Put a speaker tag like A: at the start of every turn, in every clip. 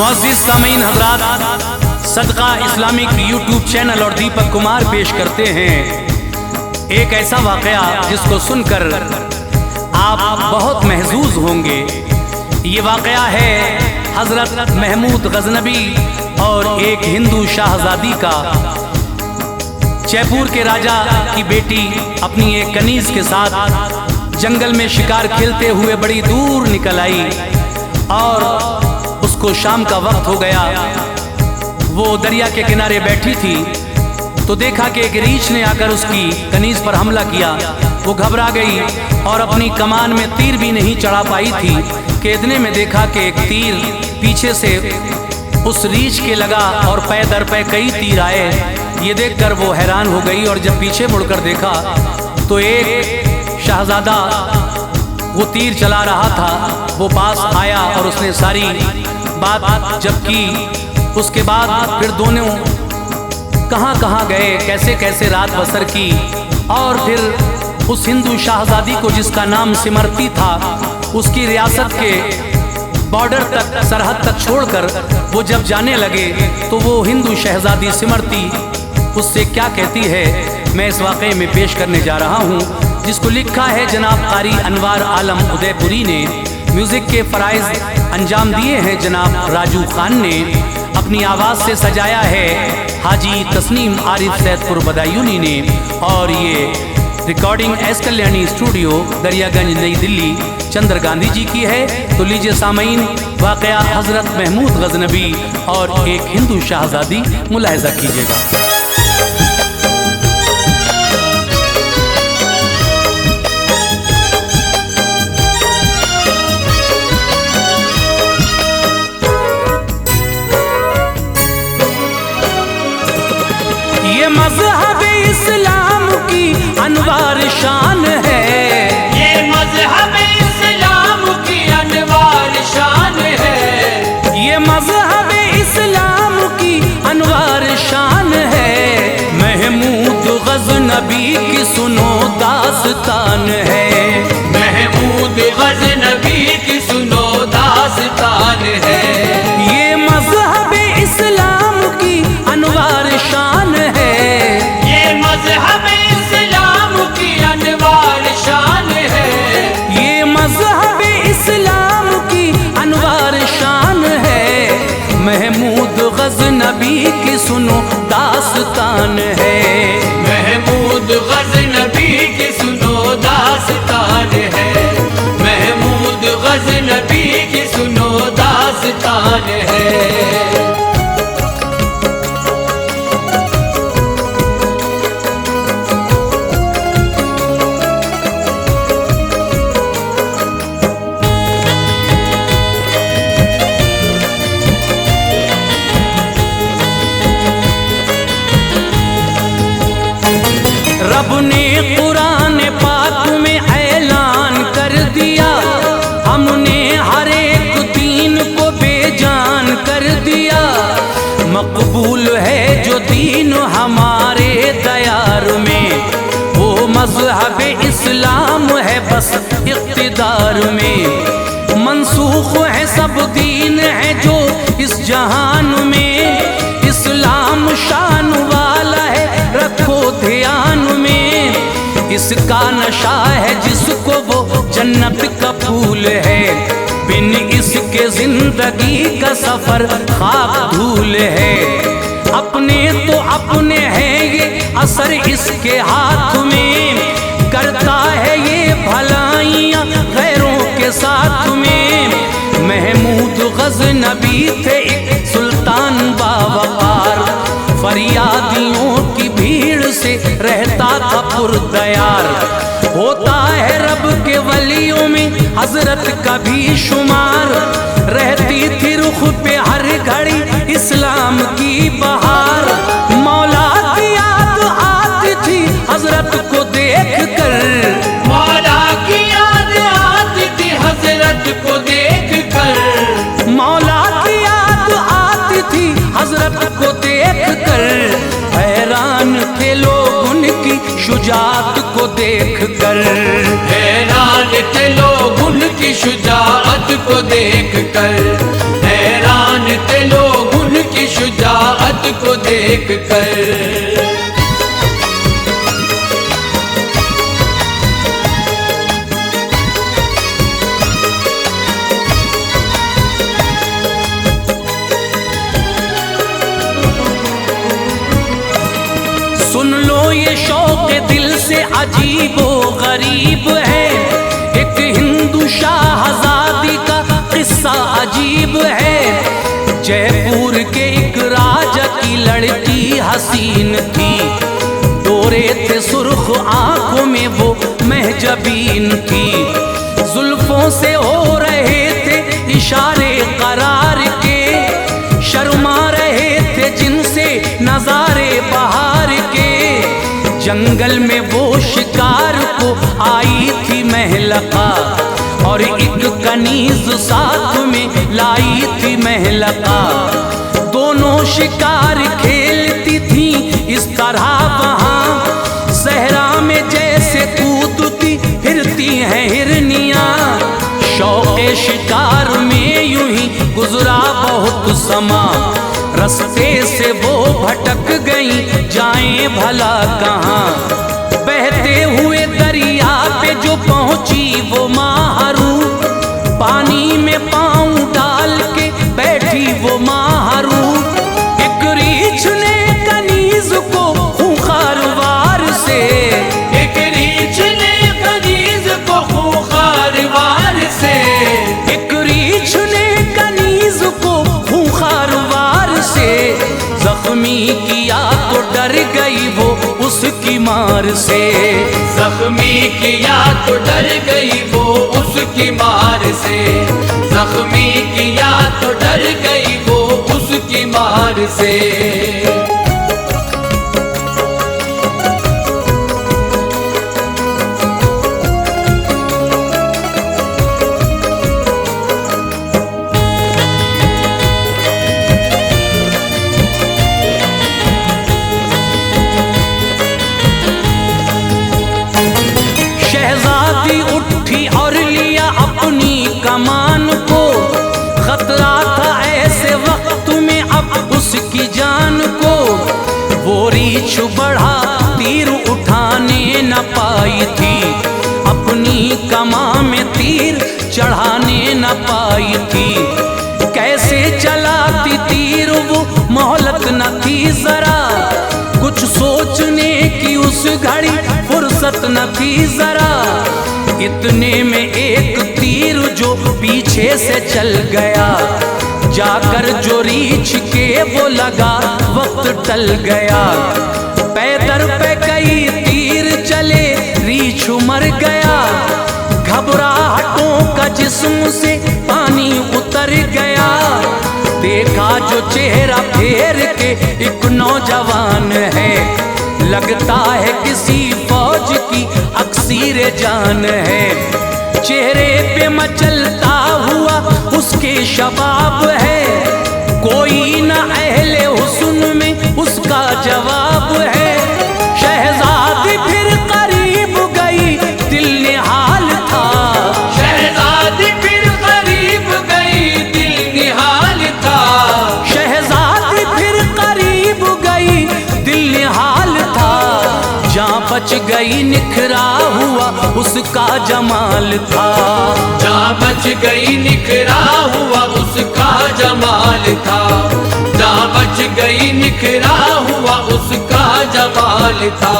A: मुअज़्ज़िज़ सामीन हज़रात, सदका Islamic YouTube channel और दीपक कुमार पेश करते हैं एक ऐसा वाक़या जिसको सुनकर आप बहुत महज़ूज़ होंगे। ये वाक़या है हज़रत महमूद गज़नबी और एक हिंदू शाहज़ादी का। जयपुर के राजा की बेटी अपनी एक कनीज़ के साथ जंगल में शिकार खेलते हुए बड़ी दूर निकल आई और उसको शाम का वक्त हो गया। वो दरिया के किनारे बैठी थी तो देखा कि एक रीछ ने आकर उसकी कनीज पर हमला किया। वो घबरा गई और अपनी कमान में तीर भी नहीं चढ़ा पाई थी कि इतने में देखा कि एक तीर पीछे से उस रीछ के लगा और पै दर पै कई तीर आए। ये देखकर वो हैरान हो गई और जब पीछे मुड़कर देखा तो एक शाहजादा वो तीर चला रहा था, वो पास आया और उसने सारी बात जब की उसके बाद फिर दोनों कहाँ कहाँ गए, कैसे कैसे रात बसर की और फिर उस हिंदू शाहजादी को जिसका नाम सिमरती था उसकी रियासत के बॉर्डर तक, सरहद तक छोड़कर वो जब जाने लगे तो वो हिंदू शहजादी सिमरती उससे क्या कहती है, मैं इस वाक़े में पेश करने जा रहा हूँ, जिसको लिखा है जनाब कारी अनवार आलम उदयपुरी ने। म्यूज़िक के फ़राइज़ अंजाम दिए हैं जनाब राजू खान ने। अपनी आवाज़ से सजाया है हाजी तस्नीम आरिफ सैदपुर बदायूनी ने और ये recording S Kalyani studio Daryaganj नई दिल्ली चंद्र गांधी जी की है। तो लीजिए सामीन, वाक़या हज़रत महमूद गज़नबी और एक हिंदू शाहज़ादी मुलाहिज़ा कीजिएगा। ये मज़हब इस्लाम की अनवार शान है,
B: ये मज़हब इस्लाम की अनवार शान है,
A: ये मज़हब इस्लाम की अनवार शान है। महमूद गज़नबी की सुनो दास्तान है,
B: महमूद गज़नबी की सुनो दास्तान है।
A: ये मज़हब इस्लाम की अनवार शान है,
B: ये मज़हब इस्लाम की अनवार शान है,
A: ये मज़हब इस्लाम की अनवार शान है। महमूद गज़नबी की सुनो दास्तान है,
B: महमूद गज़नबी की सुनो दास्तान है, महमूद गज़नबी की सुनो दास्तान है।
A: रब ने कुरान पाक में ऐलान कर दिया, हमने हर एक दीन को बेजान कर दिया। मकबूल है जो दीन हमारे दयार में, वो मज़हब इस्लाम है बस इक़्तिदार में। मंसूख है सब दीन है जो इस जहान में, इस्लाम शान वाला है रखो ध्यान में। इसका नशा है जिसको वो जन्नत का फूल है, बिन इसके जिंदगी का सफर खाक धूल है। अपने तो अपने हैं ये असर इसके हाथ में, करता है ये भलाइयाँ गैरों के साथ में। महमूद गज़नबी थे एक सुल्तान बावकार, फरियादियों की भीड़ से रहता था पुरदयार। होता है रब के वलियों में हजरत का भी शुमार, रहती थी रुख पे हर घड़ी इस्लाम की बहार। मौला की याद आती थी हजरत को देख कर,
B: मौला की याद आती थी हजरत को देख कर,
A: मौला की याद आती थी हजरत को देख कर। हैरान थे लोग उनकी शुजाअत को देख कर,
B: हैरान थे लोग उनकी शुजाअत को देख कर, हैरान थे रात को देख कर।
A: सुन लो ये शौक दिल से अजीबो गरीब है, एक हिंदू शाहजादी का किस्सा अजीब है। जयपुर के एक राजा की लड़की हसीन थी, डोरे थे सुर्ख आंखों में वो महजबीन थी। जुल्फों से हो रहे थे इशारे करार के, शर्मा रहे थे जिनसे नजारे बहार के। जंगल में वो शिकार को आई थी महलका, और एक कनीज साथ में लाई थी महलका। दोनों शिकार खेलती थी इस तरह वहाँ, सहरा में जैसे कूदती फिरती हैं हिरनियाँ। शौक़े शिकार में यूं ही गुजरा बहुत समा, रास्ते से वो भटक गई जाएं भला कहाँ। बहते हुए दरिया पे जो पहुंची वो माहरू, पानी में पाँव डाल के बैठी वो माहरू। एक रीछ ने कनीज को खूंखार वार से,
B: एक रीछ ने कनीज को खूंखार वार से,
A: एक रीछ ने कनीज को खूंखार वार से। जख्मी किया तो डर गई वो उसकी मार से,
B: जख्मी किया तो डर गई वो उसकी मार से, जख्मी किया तो डर गई वो उसकी मार से।
A: शहजादी उठी और लिया अपनी कमान को, खतरा था ऐसे वक्त में अब उसकी जान को। वो रीछ बढ़ा तीर उठाने न पाई थी, अपनी कमान में तीर चढ़ाने न पाई थी। कैसे चलाती तीर वो मोहलत न थी जरा, कुछ सोचने की उस घड़ी फुर्सत न थी जरा। इतने में एक तीर जो पीछे से चल गया, जाकर जो रीछ के वो लगा वक्त टल गया। पैदर पे कई तीर चले रीछ मर गया, घबराहटों का जिस्म से पानी उतर गया। देखा जो चेहरा फेर के एक नौजवान है, लगता है किसी फौज की अक्सीर जान है। चेहरे पे मचलता हुआ उसके शबाब है, कोई न अहले हुस्न में उसका जवाब है। शहजादी फिर करीब गई दिल निहाल था,
B: शहजादी फिर करीब गई दिल निहाल था,
A: शहजादी फिर करीब गई दिल निहाल था। जहाँ बच गई निखरा हुआ उसका जमाल था,
B: जहाँ बच गई निखरा हुआ उसका जमाल था, जहाँ बच गई निखरा हुआ उसका जमाल था।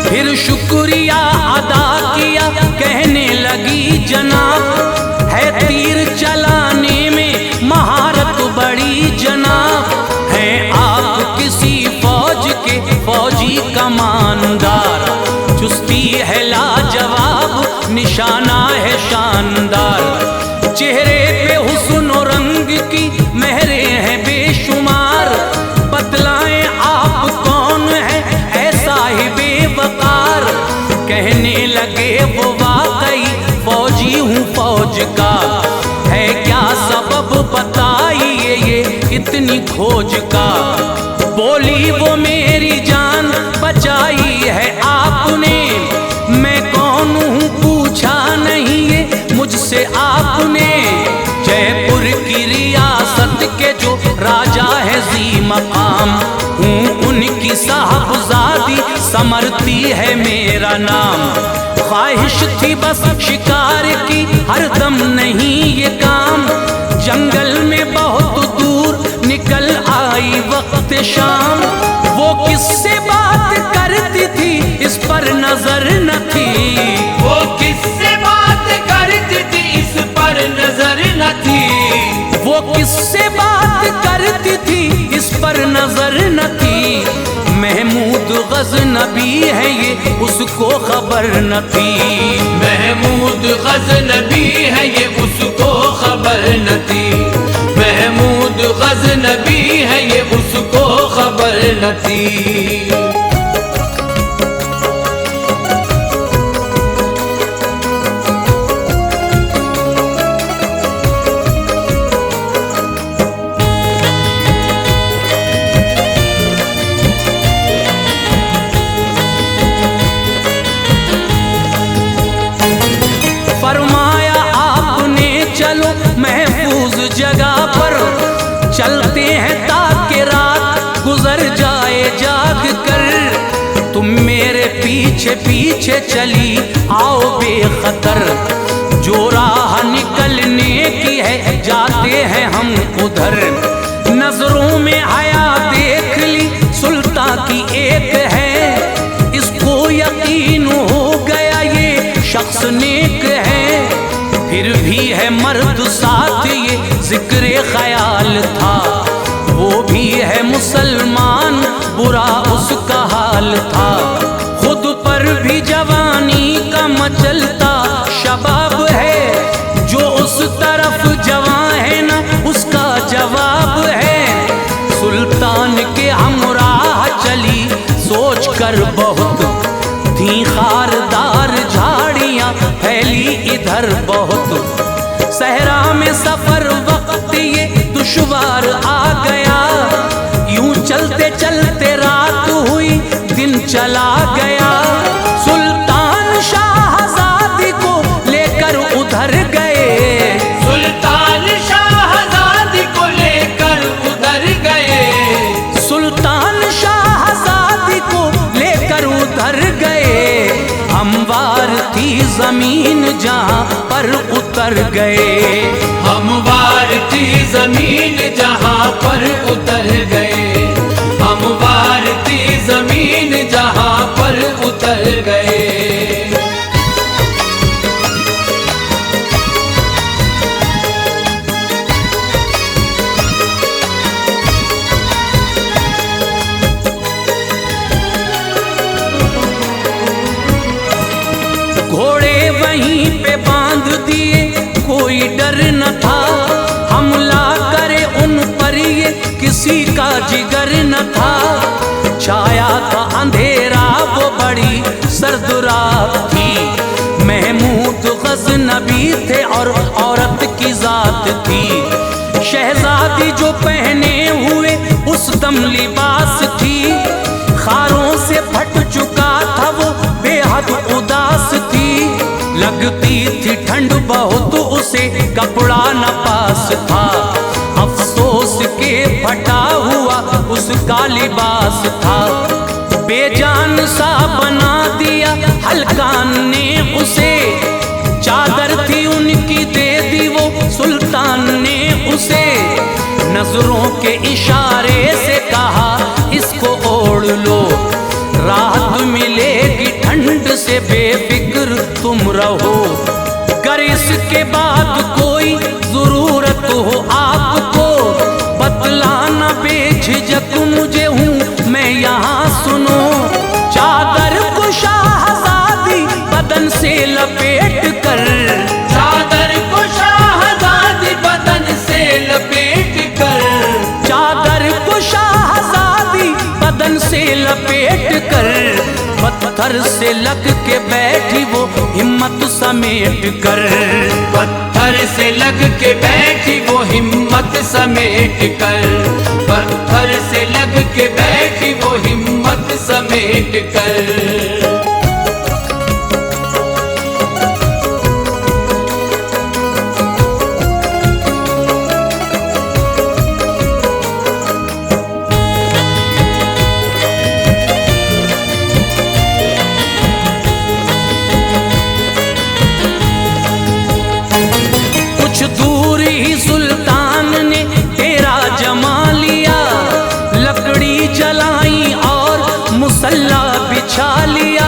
A: फिर शुक्रिया अदा किया, कहने लगी जनाब है तीर चलाने में महारत बड़ी जनाब। है आप किसी फौज के फौजी कमानदार, चुस्ती है लाजवाब निशाना है शानदार। चेहरे पे हुस्न और रंग की मेहरे हैं बेशुमार, बतलाएं आप कौन है ऐसा ही बेवकार। कहने लगे वो वाकई फौजी हूँ फौज का, है क्या सबब बताइए ये इतनी खोज का। बोली वो मेरी जान बचाई है आपने। मैं कौन हूँ पूछा नहीं ये मुझसे आपने। जयपुर की रियासत के जो राजा है जी मकाम हूँ उनकी साहबजादी समरती है मेरा नाम। ख्वाहिश थी बस शिकार की हरदम नहीं ये काम। जंगल में बहुत दूर निकल आई वक्त शाम। वो किससे बात करती थी इस पर नजर न थी।
B: वो किससे बात करती थी इस पर नजर न थी।
A: वो किससे बात करती थी इस पर नजर न थी। महमूद गज़नबी है ये उसको खबर न थी।
B: महमूद गज़नबी है ये उसको खबर न थी। महमूद गज़नबी है ये उसको खबर न थी।
A: फरमाया आपने चलो महफूज जगह पर चलते हैं ताकि रात गुजर जाए जाग कर। तुम मेरे पीछे पीछे चली आओ बेखतर। जो राह निकलने की है जाते हैं हम उधर। नजरों में हया देख ली सुल्तान की एक है। इसको यकीन हो गया ये शख्स नेक है। फिर भी है मर्द साथ ये जिक्र ख्याल था। वो भी है मुसलमान बुरा उसका हाल था। खुद पर भी जवानी का मचलता शबाब है। जो उस तरफ जवां है ना उसका जवाब है। सुल्तान के हमराह चली सोच कर बहुत थी खारदार झाड़ियां फैली इधर बहुत। सहरा में सफर वक्त ये दुश्वार आ गया। यूं चलते चलते रात हुई दिन चला गया। सुल्तान शाहजादी को लेकर उधर गए।
B: सुल्तान शाहजादी को लेकर उधर गए।
A: सुल्तान शाहजादी को लेकर उधर गए। हमवार थी जमीन जहाँ पर उतर गए।
B: हमवार थी जमीन जहाँ पर उतर गए। हमवार थी जमीन जहाँ पर उतर गए।
A: घोड़े वहीं पे बांध दिए कोई डर न था। हमला करे उन पर ये किसी का जिगर न था। छाया था अंधेरा वो बड़ी सर्द रात थी। महमूद गज़नबी थे और औरत की जात थी। शहजादी जो पहने हुए उस दम लिबास थी। खारों से फट चुका था वो बेहद उदास थी। लगती थी ठंड बहुत उसे कपड़ा न पास था। अफसोस के फटा हुआ उसका लिबास था। बेजान सा बना दिया हल्कान ने उसे। चादर थी उनकी दे दी वो सुल्तान ने उसे। नजरों के इशारे से कहा इसको ओढ़ लो। राहत मिलेगी ठंड से बेफिक्र तुम रहो। अगर इसके बाद कोई जरूरत हो आपको बतलाना बेझिझक मुझे हूँ मैं यहाँ सुनो। चादर को शाहजादी बदन से लपेट कर।
B: चादर को शाहजादी बदन से लपेट कर।
A: चादर को शाहजादी बदन से लपेट कर। पत्थर से लग के बैठी वो हिम्मत समेट कर।
B: पत्थर से लग के बैठी वो हिम्मत समेट कर। पत्थर से लग के बैठी समेट कर।
A: कुछ दूर ही सुल्तान ने तेरा जमा लिया, लकड़ी जलाई और मुसल्ला बिछा लिया।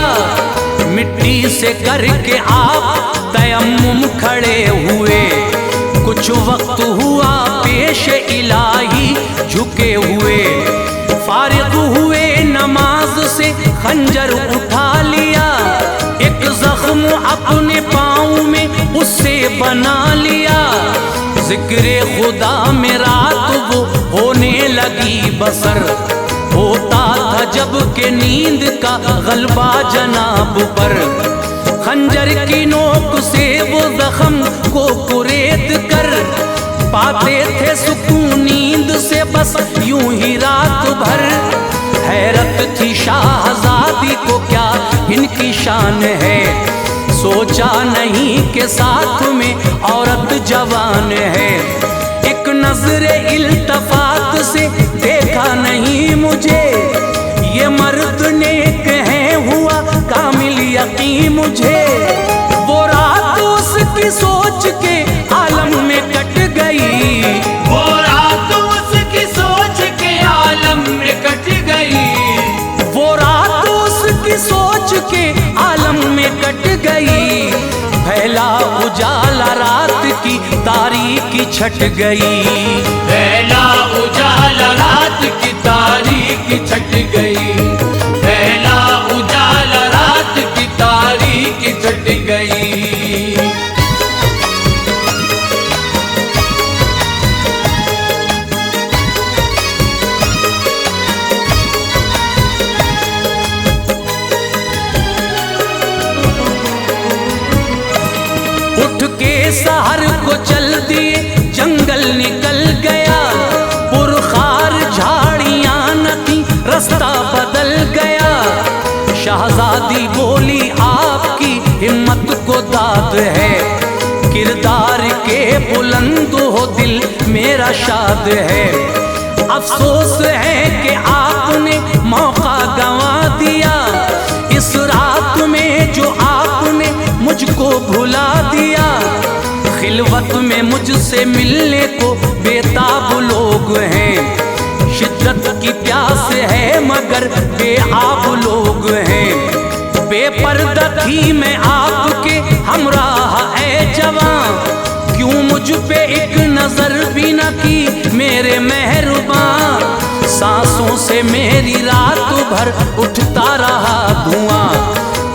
A: मिट्टी से करके आप तयम्मुम खड़े हुए, कुछ वक्त हुआ पेश इलाही झुके हुए। फारिग हुए नमाज से खंजर उठा लिया, एक जख्म अपने पाँव में उससे बना लिया। जिक्रे खुदा में रात वो होने लगी बसर, होता था जब के नींद का गलबा जनाब पर। खंजर की नोक से वो जख्म को कुरेद कर, पाते थे सुकून नींद से बस यूं ही रात भर। हैरत थी शाहजादी को क्या इनकी शान है, सोचा नहीं कि साथ में औरत जवान है। एक नजरे इल्तफात से देखा नहीं मुझे, ये मर्द नेक है हुआ कामिल यकीन मुझे। वो रात उसकी सोच के आलम में कट गई,
B: वो रात उसकी सोच के आलम में कट गई,
A: वो रात उसकी सोच के आलम में कट गई। फैला उजाला रात की तारीकी छट गई,
B: फैला उजाला रात की तारीकी छट गई, फैला उजाला रात की तारीकी छट गई।
A: उठ के सहर को चल दिए, जंगल निकल गया। पुरखार झाड़ियां न थी, रास्ता बदल गया। शहजादी बोली आपकी हिम्मत को दाद है, किरदार के बुलंद हो दिल मेरा शाद है। अफसोस है कि आपने मौका गंवा दिया, इस रात में जो आपने मुझको भुला दिया। खिलवत में मुझसे मिलने को बेताब लोग हैं, शिद्दत की प्यास है मगर बेआब लोग हैं। बेपर्दा थी मैं आपके हमराह ऐ जवां, क्यों मुझ पे एक नजर भी न की मेरे मेहरबान। सांसों से मेरी रात भर उठता रहा धुआं,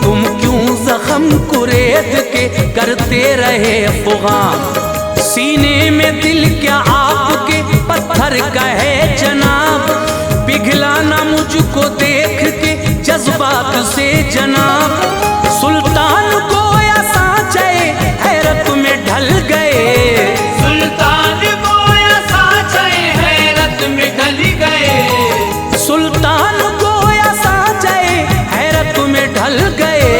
A: तुम क्यों जख्म कुरेद के करते रहे फुगा। सीने में दिल क्या आपके पत्थर का है जनाब, पिघलाना मुझको देख के जज्बात से जनाब। सुल्तान गोया सांचे हैरत में ढल गए,
B: सुल्तान गोया सांचे हैरत में ढल गए,
A: सुल्तान गोया सांचे हैरत में ढल गए।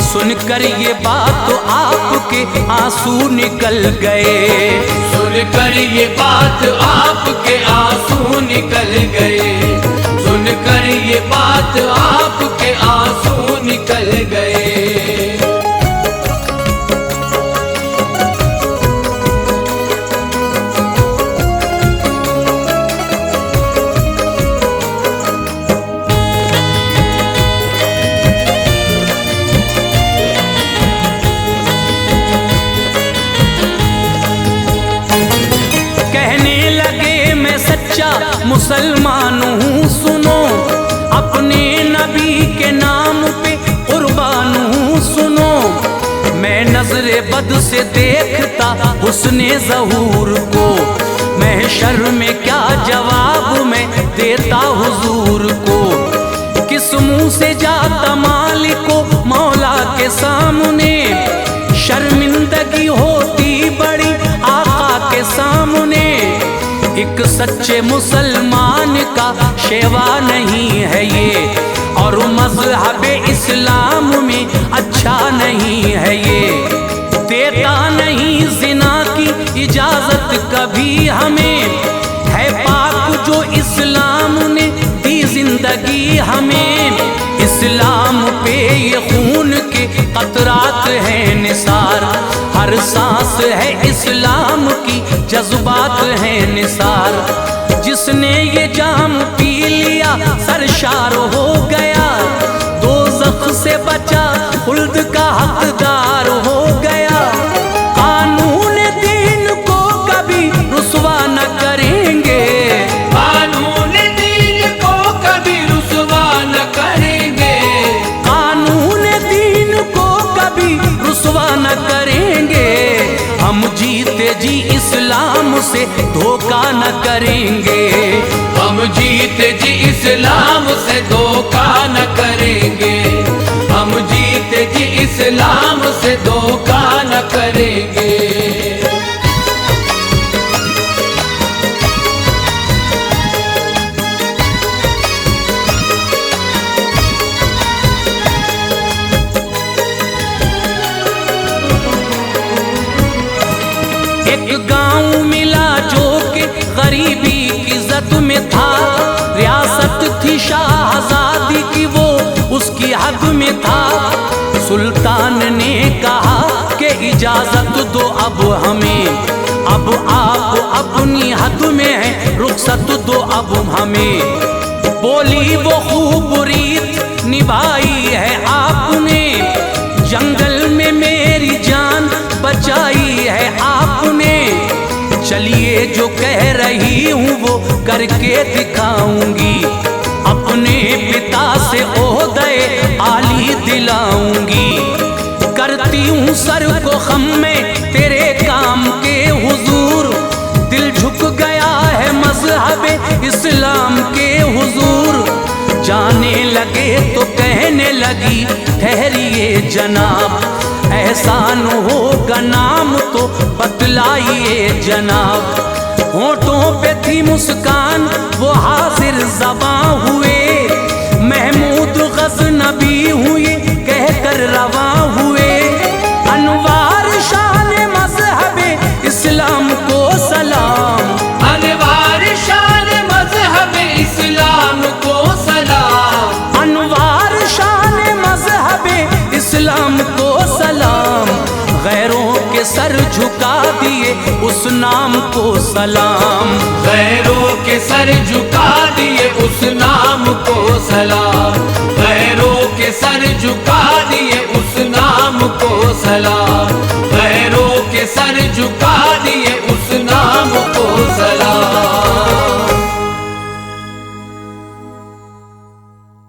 A: सुनकर ये बात तो आपके आंसू निकल गए,
B: सुनकर ये बात आपके आंसू निकल गए, सुनकर ये बात आपके आंसू निकल गए।
A: मुसलमान हूँ सुनो, अपने नबी के नाम पे कुर्बान हूँ सुनो। मैं नजरे बद से देखता हुस्ने ज़हूर को, महशर में क्या जवाब मैं देता हुजूर को। किस मुंह से जाता मालिको मौला के सामने, शर्मिंदगी होती बड़ी आका के सामने। एक सच्चे मुसलमान का शेवा नहीं है ये, और मजहब इस्लाम में अच्छा नहीं है ये, देता नहीं जिना की इजाजत कभी हमें, है पाक जो इस्लाम ने दी जिंदगी हमें। इस्लाम पे ये खून के कतरात हैं निसार, हर सांस है इस्लाम की जज्बात हैं निसार। जिसने ये जाम पी लिया सरशार हो गया, दोज़ख से बचा खुल्द का हकदार हो गया। कानून दीन को कभी रुसवा न करेंगे,
B: कानून दीन को कभी रुसवा न करेंगे,
A: कानून दीन को कभी रुसवा न करेंगे। हम जीते जी इस्लाम से धोखा न करेंगे,
B: हम जीते जी इस्लाम से धोखा न करेंगे, हम जीते जी इस्लाम से धोखा न करेंगे।
A: एक गांव मिला जो कि गरीबी की जद में था, रियासत थी शाहजादी की वो उसकी हद में था। सुल्तान ने कहा कि इजाजत दो अब हमें, अब आप अपनी हद में हैं, रुखसत दो अब हमें। बोली वो खूब रीत निभाई है आपने, जंगल में मेरी जान बचाई है आपने। चलिए जो कह रही हूँ वो करके दिखाऊंगी, अपने पिता से ओहदे आली दिलाऊंगी। करती हूँ सर को खम में तेरे काम के हुजूर, दिल झुक गया है मजहब इस्लाम के हुजूर। जाने लगे तो कहने लगी ठहरिए जनाब, एहसान होगा नाम तो बतलाइए जनाब। होठों पे थी मुस्कान वो हाजिर ज़बां हुए, महमूद गज़नबी हुए कहकर रवां हुए। अनवार शान मज़हब इस्लाम को सलाम,
B: अनवार शान मज़हब इस्लाम को सलाम,
A: अनवार शान मज़हब इस्लाम को सलाम। गैरों के सर झुका दिए उस नाम को सलाम,
B: गैरों के सर झुका दिए उस नाम को सलाम, गैरों के सर झुका दिए उस नाम को सलाम, गैरों के सर झुका